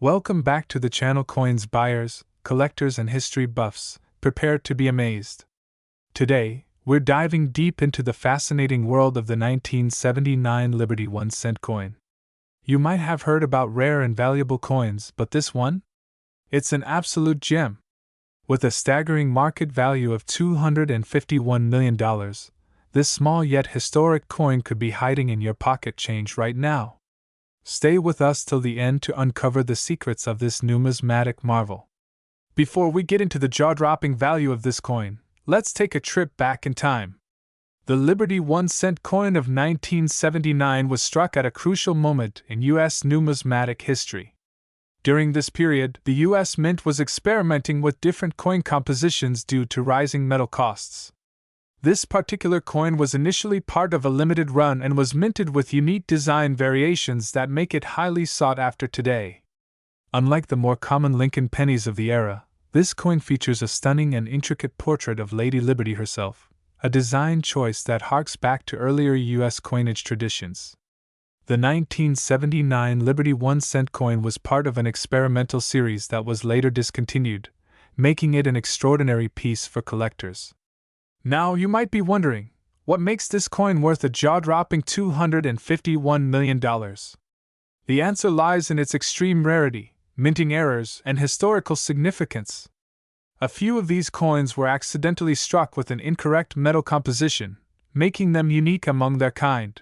Welcome back to the channel. Coins buyers, collectors, and history buffs, prepare to be amazed. Today, we're diving deep into the fascinating world of the 1979 Liberty 1-cent coin. You might have heard about rare and valuable coins, but this one? It's an absolute gem. With a staggering market value of $251 million, this small yet historic coin could be hiding in your pocket change right now. Stay with us till the end to uncover the secrets of this numismatic marvel. Before we get into the jaw-dropping value of this coin, let's take a trip back in time. The Liberty 1-cent coin of 1979 was struck at a crucial moment in U.S. numismatic history. During this period, the U.S. Mint was experimenting with different coin compositions due to rising metal costs. This particular coin was initially part of a limited run and was minted with unique design variations that make it highly sought after today. Unlike the more common Lincoln pennies of the era, this coin features a stunning and intricate portrait of Lady Liberty herself, a design choice that harks back to earlier U.S. coinage traditions. The 1979 Liberty 1-cent coin was part of an experimental series that was later discontinued, making it an extraordinary piece for collectors. Now you might be wondering, what makes this coin worth a jaw-dropping $251 million? The answer lies in its extreme rarity, minting errors, and historical significance. A few of these coins were accidentally struck with an incorrect metal composition, making them unique among their kind.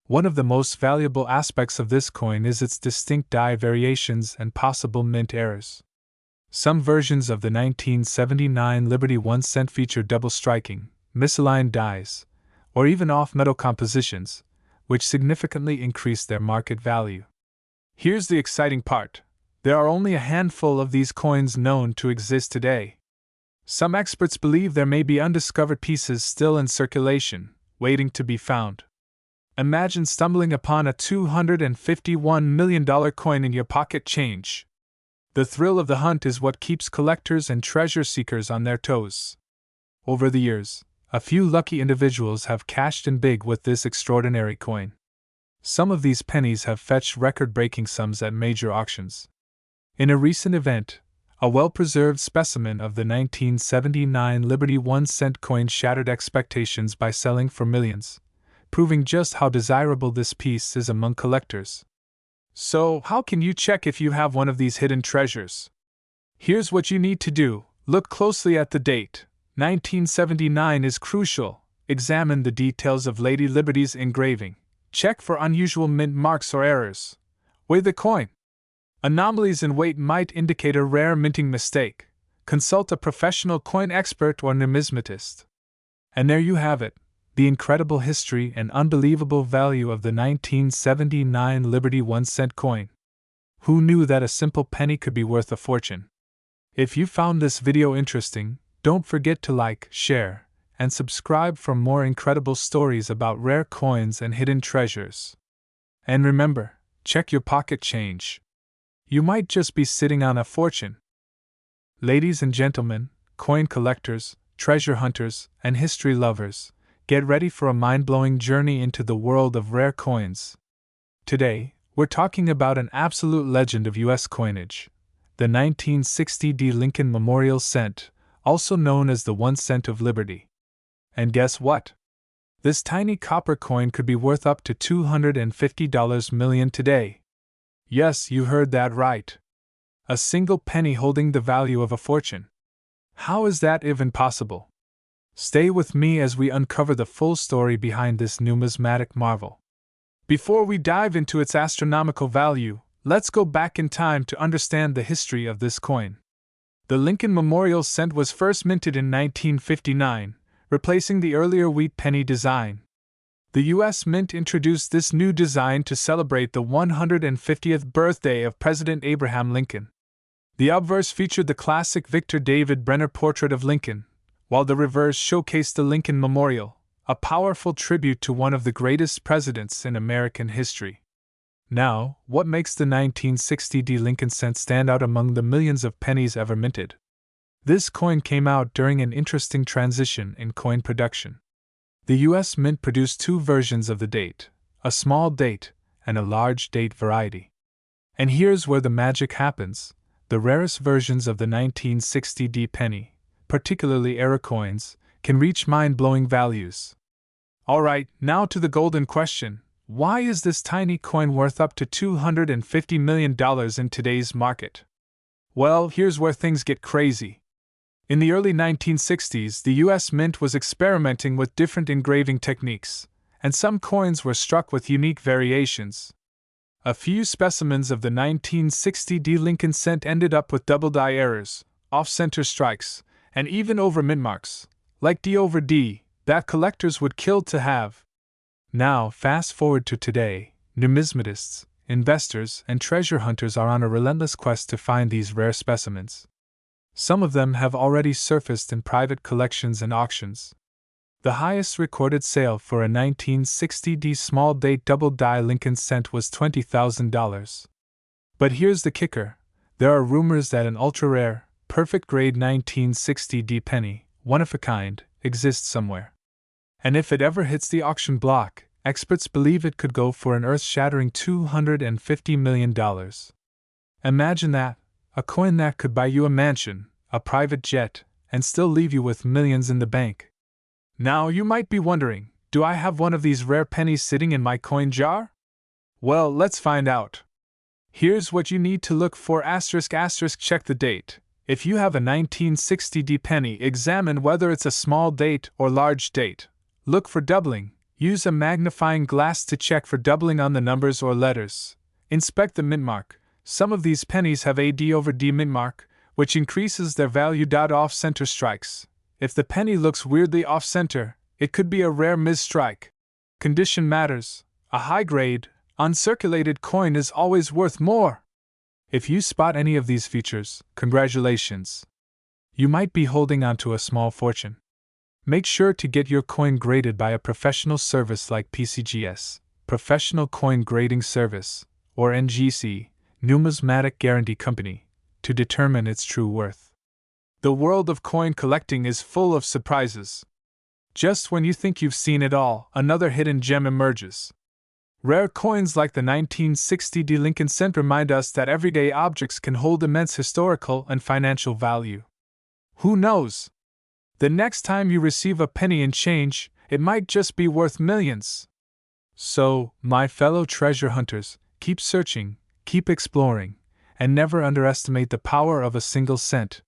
One of the most valuable aspects of this coin is its distinct die variations and possible mint errors. Some versions of the 1979 Liberty 1-cent feature double striking, misaligned dies, or even off-metal compositions, which significantly increase their market value. Here's the exciting part. There are only a handful of these coins known to exist today. Some experts believe there may be undiscovered pieces still in circulation, waiting to be found. Imagine stumbling upon a $251 million coin in your pocket change. The thrill of the hunt is what keeps collectors and treasure seekers on their toes. Over the years, a few lucky individuals have cashed in big with this extraordinary coin. Some of these pennies have fetched record-breaking sums at major auctions. In a recent event, a well-preserved specimen of the 1979 Liberty 1-cent coin shattered expectations by selling for millions, proving just how desirable this piece is among collectors. So, how can you check if you have one of these hidden treasures? Here's what you need to do. Look closely at the date. 1979 is crucial. Examine the details of Lady Liberty's engraving. Check for unusual mint marks or errors. Weigh the coin. Anomalies in weight might indicate a rare minting mistake. Consult a professional coin expert or numismatist. And there you have it. The incredible history and unbelievable value of the 1979 Liberty 1-cent coin. Who knew that a simple penny could be worth a fortune? If you found this video interesting, don't forget to like, share, and subscribe for more incredible stories about rare coins and hidden treasures. And remember, check your pocket change. You might just be sitting on a fortune. Ladies and gentlemen, coin collectors, treasure hunters, and history lovers, get ready for a mind-blowing journey into the world of rare coins. Today, we're talking about an absolute legend of U.S. coinage, the 1960 Lincoln Memorial Cent, also known as the 1 cent of Liberty. And guess what? This tiny copper coin could be worth up to $250 million today. Yes, you heard that right. A single penny holding the value of a fortune. How is that even possible? Stay with me as we uncover the full story behind this numismatic marvel. Before we dive into its astronomical value, let's go back in time to understand the history of this coin. The Lincoln Memorial Cent was first minted in 1959, replacing the earlier wheat penny design. The U.S. Mint introduced this new design to celebrate the 150th birthday of President Abraham Lincoln. The obverse featured the classic Victor David Brenner portrait of Lincoln, while the reverse showcased the Lincoln Memorial, a powerful tribute to one of the greatest presidents in American history. Now, what makes the 1960 Lincoln cent stand out among the millions of pennies ever minted? This coin came out during an interesting transition in coin production. The U.S. Mint produced two versions of the date, a small date and a large date variety. And here's where the magic happens. The rarest versions of the 1960 penny, particularly era coins, can reach mind-blowing values. Alright, now to the golden question. Why is this tiny coin worth up to $250 million in today's market? Well, here's where things get crazy. In the early 1960s, the US Mint was experimenting with different engraving techniques, and some coins were struck with unique variations. A few specimens of the 1960 Lincoln cent ended up with double die errors, off-center strikes, and even over mint marks, like D over D, that collectors would kill to have. Now, fast forward to today, numismatists, investors, and treasure hunters are on a relentless quest to find these rare specimens. Some of them have already surfaced in private collections and auctions. The highest recorded sale for a 1960 small date double die Lincoln cent was $20,000. But here's the kicker. There are rumors that an ultra-rare, perfect-grade 1960 penny, one of a kind, exists somewhere. And if it ever hits the auction block, experts believe it could go for an earth-shattering $250 million. Imagine that, a coin that could buy you a mansion, a private jet, and still leave you with millions in the bank. Now you might be wondering, do I have one of these rare pennies sitting in my coin jar? Well, let's find out. Here's what you need to look for ***, check the date. If you have a 1960 penny, examine whether it's a small date or large date. Look for doubling. Use a magnifying glass to check for doubling on the numbers or letters. Inspect the mint mark. Some of these pennies have a D over D mint mark, which increases their value. Off-center strikes. If the penny looks weirdly off-center, it could be a rare mis-strike. Condition matters. A high-grade, uncirculated coin is always worth more. If you spot any of these features, congratulations. You might be holding on to a small fortune. Make sure to get your coin graded by a professional service like PCGS, Professional Coin Grading Service, or NGC, Numismatic Guarantee Company, to determine its true worth. The world of coin collecting is full of surprises. Just when you think you've seen it all, another hidden gem emerges. Rare coins like the 1960 Lincoln cent remind us that everyday objects can hold immense historical and financial value. Who knows? The next time you receive a penny in change, it might just be worth millions. So, my fellow treasure hunters, keep searching, keep exploring, and never underestimate the power of a single cent.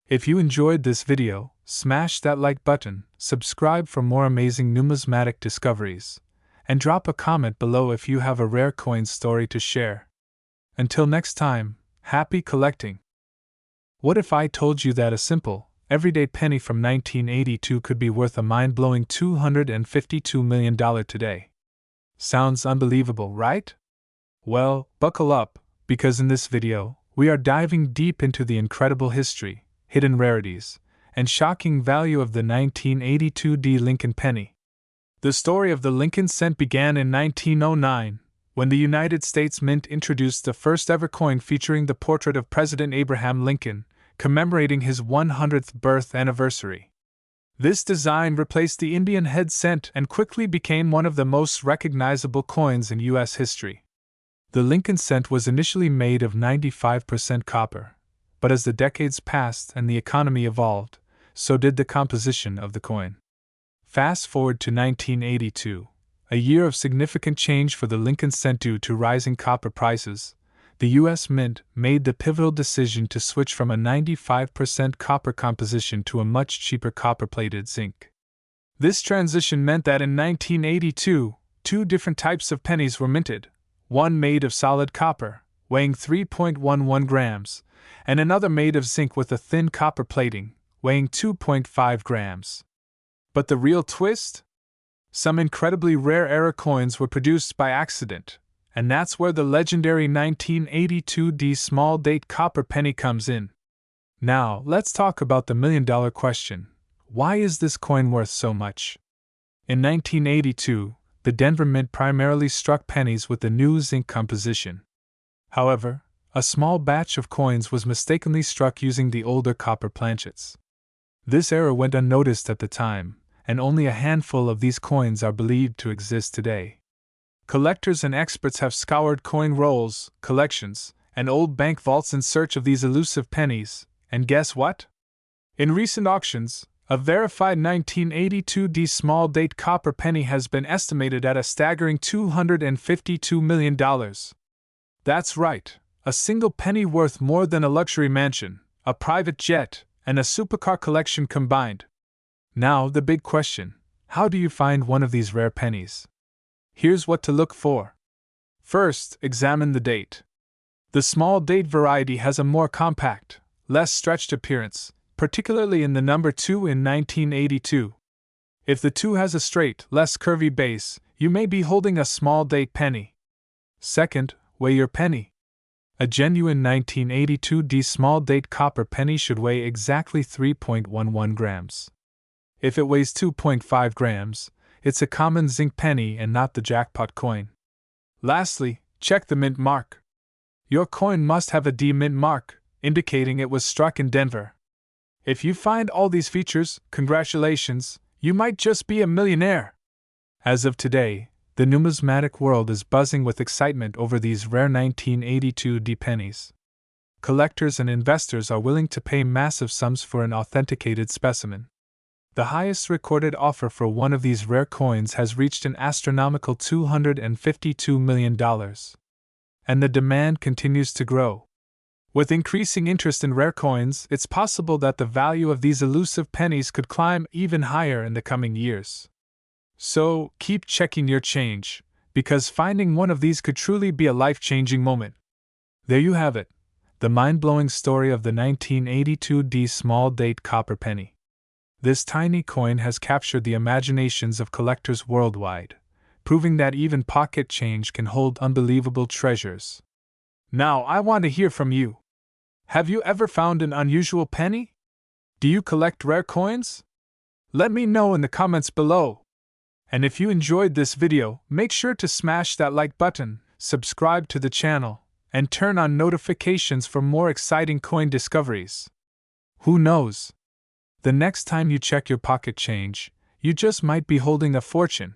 If you enjoyed this video, smash that like button, subscribe for more amazing numismatic discoveries, and drop a comment below if you have a rare coin story to share. Until next time, happy collecting! What if I told you that a simple, everyday penny from 1982 could be worth a mind-blowing $252 million today? Sounds unbelievable, right? Well, buckle up, because in this video, we are diving deep into the incredible history, hidden rarities, and shocking value of the 1982 Lincoln penny. The story of the Lincoln cent began in 1909, when the United States Mint introduced the first ever coin featuring the portrait of President Abraham Lincoln, commemorating his 100th birth anniversary. This design replaced the Indian head cent and quickly became one of the most recognizable coins in U.S. history. The Lincoln cent was initially made of 95% copper, but as the decades passed and the economy evolved, so did the composition of the coin. Fast forward to 1982, a year of significant change for the Lincoln cent due to rising copper prices. The U.S. Mint made the pivotal decision to switch from a 95% copper composition to a much cheaper copper-plated zinc. This transition meant that in 1982, two different types of pennies were minted, one made of solid copper, weighing 3.11 grams, and another made of zinc with a thin copper plating, weighing 2.5 grams. But the real twist? Some incredibly rare era coins were produced by accident, and that's where the legendary 1982 small date copper penny comes in. Now, let's talk about the million-dollar question. Why is this coin worth so much? In 1982, the Denver Mint primarily struck pennies with the new zinc composition. However, a small batch of coins was mistakenly struck using the older copper planchets. This error went unnoticed at the time, and only a handful of these coins are believed to exist today. Collectors and experts have scoured coin rolls, collections, and old bank vaults in search of these elusive pennies, and guess what? In recent auctions, a verified 1982 small date copper penny has been estimated at a staggering $252 million. That's right, a single penny worth more than a luxury mansion, a private jet, and a supercar collection combined. Now the big question, how do you find one of these rare pennies? Here's what to look for. First, examine the date. The small date variety has a more compact, less stretched appearance, particularly in the number 2 in 1982. If the 2 has a straight, less curvy base, you may be holding a small date penny. Second, weigh your penny. A genuine 1982 small date copper penny should weigh exactly 3.11 grams. If it weighs 2.5 grams, it's a common zinc penny and not the jackpot coin. Lastly, check the mint mark. Your coin must have a D mint mark, indicating it was struck in Denver. If you find all these features, congratulations, you might just be a millionaire. As of today, the numismatic world is buzzing with excitement over these rare 1982 pennies. Collectors and investors are willing to pay massive sums for an authenticated specimen. The highest recorded offer for one of these rare coins has reached an astronomical $252 million. And the demand continues to grow. With increasing interest in rare coins, it's possible that the value of these elusive pennies could climb even higher in the coming years. So, keep checking your change, because finding one of these could truly be a life-changing moment. There you have it, the mind-blowing story of the 1982 small date copper penny. This tiny coin has captured the imaginations of collectors worldwide, proving that even pocket change can hold unbelievable treasures. Now I want to hear from you. Have you ever found an unusual penny? Do you collect rare coins? Let me know in the comments below. And if you enjoyed this video, make sure to smash that like button, subscribe to the channel, and turn on notifications for more exciting coin discoveries. Who knows? The next time you check your pocket change, you just might be holding a fortune.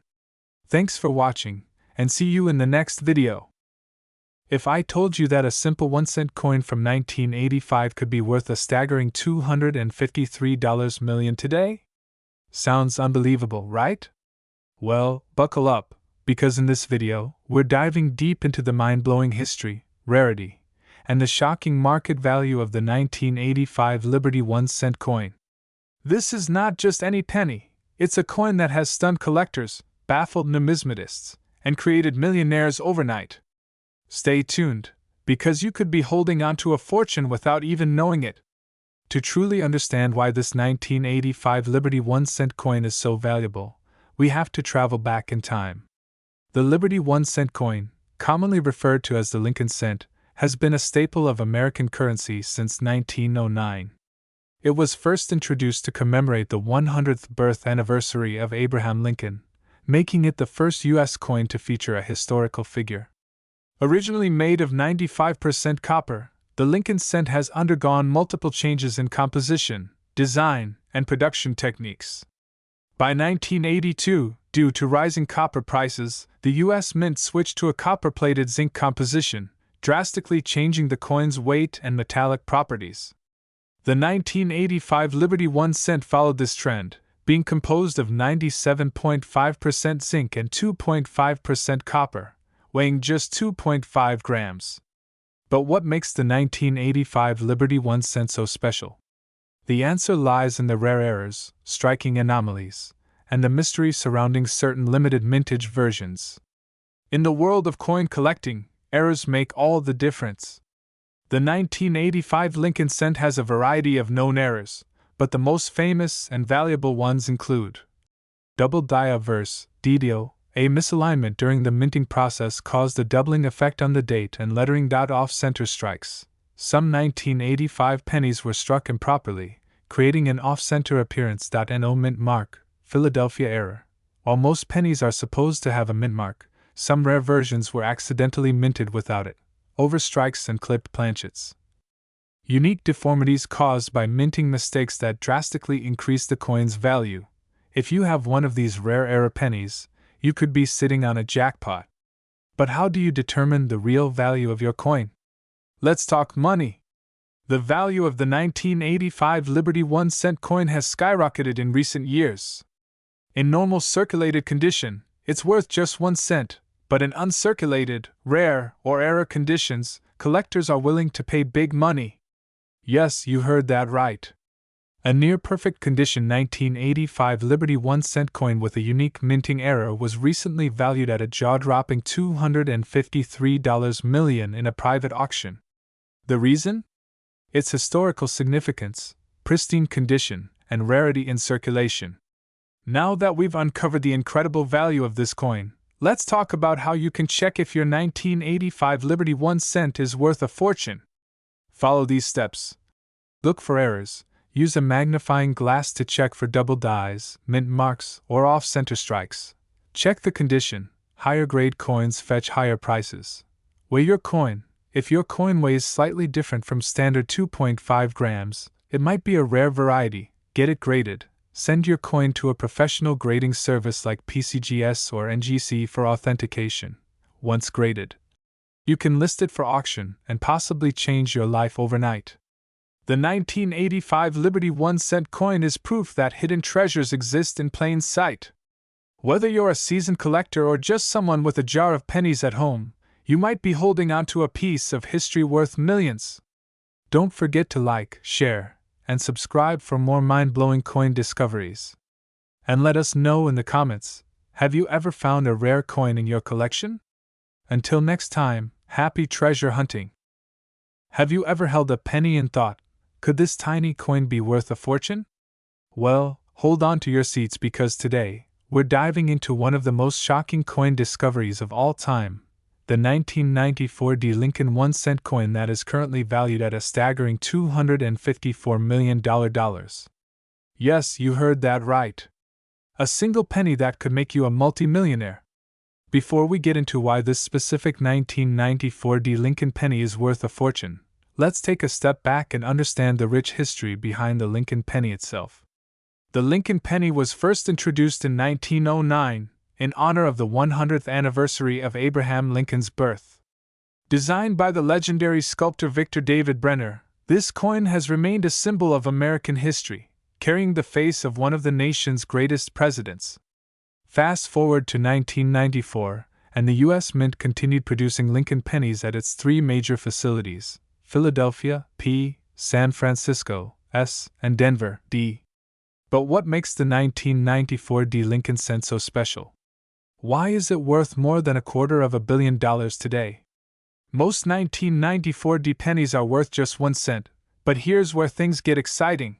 Thanks for watching, and see you in the next video. If I told you that a simple 1-cent coin from 1985 could be worth a staggering $253 million today? Sounds unbelievable, right? Well, buckle up, because in this video, we're diving deep into the mind-blowing history, rarity, and the shocking market value of the 1985 Liberty 1-cent coin. This is not just any penny, it's a coin that has stunned collectors, baffled numismatists, and created millionaires overnight. Stay tuned, because you could be holding onto a fortune without even knowing it. To truly understand why this 1985 Liberty 1-cent coin is so valuable, we have to travel back in time. The Liberty 1-cent coin, commonly referred to as the Lincoln cent, has been a staple of American currency since 1909. It was first introduced to commemorate the 100th birth anniversary of Abraham Lincoln, making it the first U.S. coin to feature a historical figure. Originally made of 95% copper, the Lincoln cent has undergone multiple changes in composition, design, and production techniques. By 1982, due to rising copper prices, the U.S. Mint switched to a copper-plated zinc composition, drastically changing the coin's weight and metallic properties. The 1985 Liberty 1 cent followed this trend, being composed of 97.5% zinc and 2.5% copper, weighing just 2.5 grams. But what makes the 1985 Liberty 1 cent so special? The answer lies in the rare errors, striking anomalies, and the mystery surrounding certain limited mintage versions. In the world of coin collecting, errors make all the difference. The 1985 Lincoln cent has a variety of known errors, but the most famous and valuable ones include double die-averse, DDO. A misalignment during the minting process caused a doubling effect on the date and lettering. Off-center strikes. Some 1985 pennies were struck improperly, creating an off-center appearance. No mint mark, Philadelphia error. While most pennies are supposed to have a mint mark, some rare versions were accidentally minted without it. Overstrikes and clipped planchets. Unique deformities caused by minting mistakes that drastically increase the coin's value. If you have one of these rare error pennies, you could be sitting on a jackpot. But how do you determine the real value of your coin? Let's talk money. The value of the 1985 Liberty 1-cent coin has skyrocketed in recent years. In normal circulated condition, it's worth just 1 cent, but in uncirculated, rare, or error conditions, collectors are willing to pay big money. Yes, you heard that right. A near-perfect condition 1985 Liberty 1-cent coin with a unique minting error was recently valued at a jaw-dropping $253 million in a private auction. The reason? Its historical significance, pristine condition, and rarity in circulation. Now that we've uncovered the incredible value of this coin, let's talk about how you can check if your 1985 Liberty 1 cent is worth a fortune. Follow these steps. Look for errors. Use a magnifying glass to check for double dies, mint marks, or off-center strikes. Check the condition. Higher-grade coins fetch higher prices. Weigh your coin. If your coin weighs slightly different from standard 2.5 grams, it might be a rare variety. Get it graded. Send your coin to a professional grading service like PCGS or NGC for authentication. Once graded, you can list it for auction and possibly change your life overnight. The 1985 Liberty 1 cent coin is proof that hidden treasures exist in plain sight. Whether you're a seasoned collector or just someone with a jar of pennies at home, you might be holding onto a piece of history worth millions. Don't forget to like, share, and subscribe for more mind-blowing coin discoveries. And let us know in the comments, have you ever found a rare coin in your collection? Until next time, happy treasure hunting. Have you ever held a penny and thought, could this tiny coin be worth a fortune? Well, hold on to your seats because today, we're diving into one of the most shocking coin discoveries of all time. The 1994 D. Lincoln 1 cent coin that is currently valued at a staggering $254 million. Yes, you heard that right. A single penny that could make you a multi-millionaire. Before we get into why this specific 1994 D. Lincoln penny is worth a fortune, let's take a step back and understand the rich history behind the Lincoln penny itself. The Lincoln penny was first introduced in 1909, in honor of the 100th anniversary of Abraham Lincoln's birth. Designed by the legendary sculptor Victor David Brenner, this coin has remained a symbol of American history, carrying the face of one of the nation's greatest presidents. Fast forward to 1994, and the U.S. Mint continued producing Lincoln pennies at its 3 major facilities: Philadelphia, P., San Francisco, S., and Denver, D. But what makes the 1994 D. Lincoln cent so special? Why is it worth more than $250 million today? Most 1994 D pennies are worth just 1 cent, but here's where things get exciting.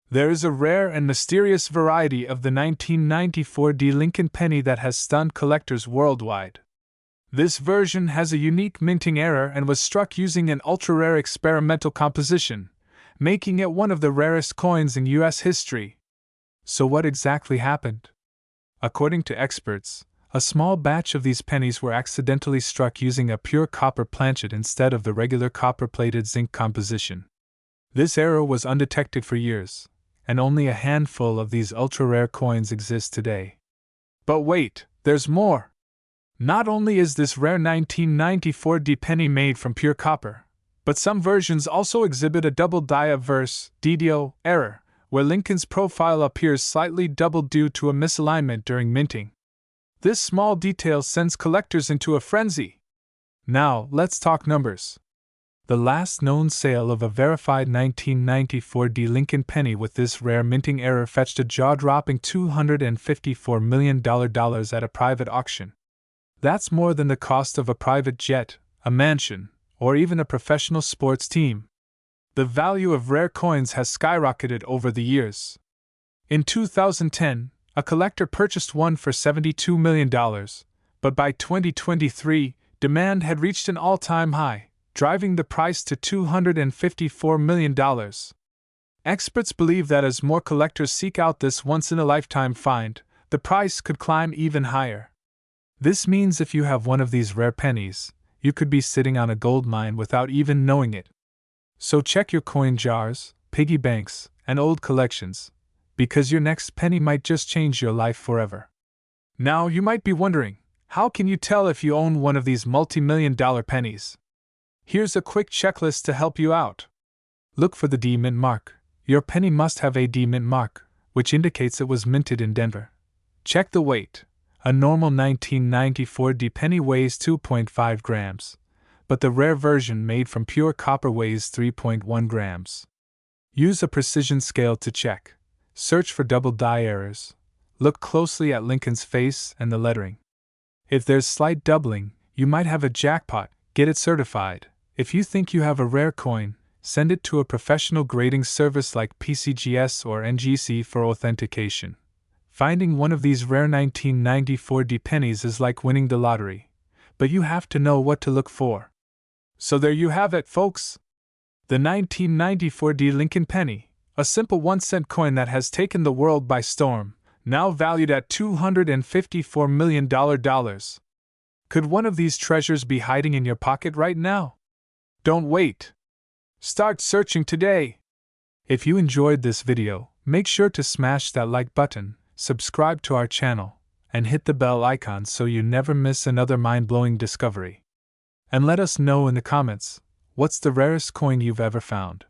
There is a rare and mysterious variety of the 1994 D Lincoln penny that has stunned collectors worldwide. This version has a unique minting error and was struck using an ultra-rare experimental composition, making it one of the rarest coins in U.S. history. So what exactly happened? According to experts, a small batch of these pennies were accidentally struck using a pure copper planchet instead of the regular copper-plated zinc composition. This error was undetected for years, and only a handful of these ultra-rare coins exist today. But wait, there's more! Not only is this rare 1994 D penny made from pure copper, but some versions also exhibit a double die obverse (DDO) error, where Lincoln's profile appears slightly doubled due to a misalignment during minting. This small detail sends collectors into a frenzy. Now, let's talk numbers. The last known sale of a verified 1994 D Lincoln penny with this rare minting error fetched a jaw-dropping $254 million at a private auction. That's more than the cost of a private jet, a mansion, or even a professional sports team. The value of rare coins has skyrocketed over the years. In 2010, a collector purchased one for $72 million, but by 2023, demand had reached an all-time high, driving the price to $254 million. Experts believe that as more collectors seek out this once-in-a-lifetime find, the price could climb even higher. This means if you have one of these rare pennies, you could be sitting on a gold mine without even knowing it. So check your coin jars, piggy banks, and old collections, because your next penny might just change your life forever. Now you might be wondering, how can you tell if you own one of these multi-million-dollar pennies? Here's a quick checklist to help you out. Look for the D mint mark. Your penny must have a D mint mark, which indicates it was minted in Denver. Check the weight. A normal 1994 D penny weighs 2.5 grams, but the rare version made from pure copper weighs 3.1 grams. Use a precision scale to check. Search for double die errors. Look closely at Lincoln's face and the lettering. If there's slight doubling, you might have a jackpot. Get it certified. If you think you have a rare coin, send it to a professional grading service like PCGS or NGC for authentication. Finding one of these rare 1994 D pennies is like winning the lottery, but you have to know what to look for. So there you have it, folks. The 1994 D Lincoln penny, a simple 1-cent coin that has taken the world by storm, now valued at $254 million. Could one of these treasures be hiding in your pocket right now? Don't wait. Start searching today. If you enjoyed this video, make sure to smash that like button, subscribe to our channel, and hit the bell icon so you never miss another mind-blowing discovery. And let us know in the comments, what's the rarest coin you've ever found?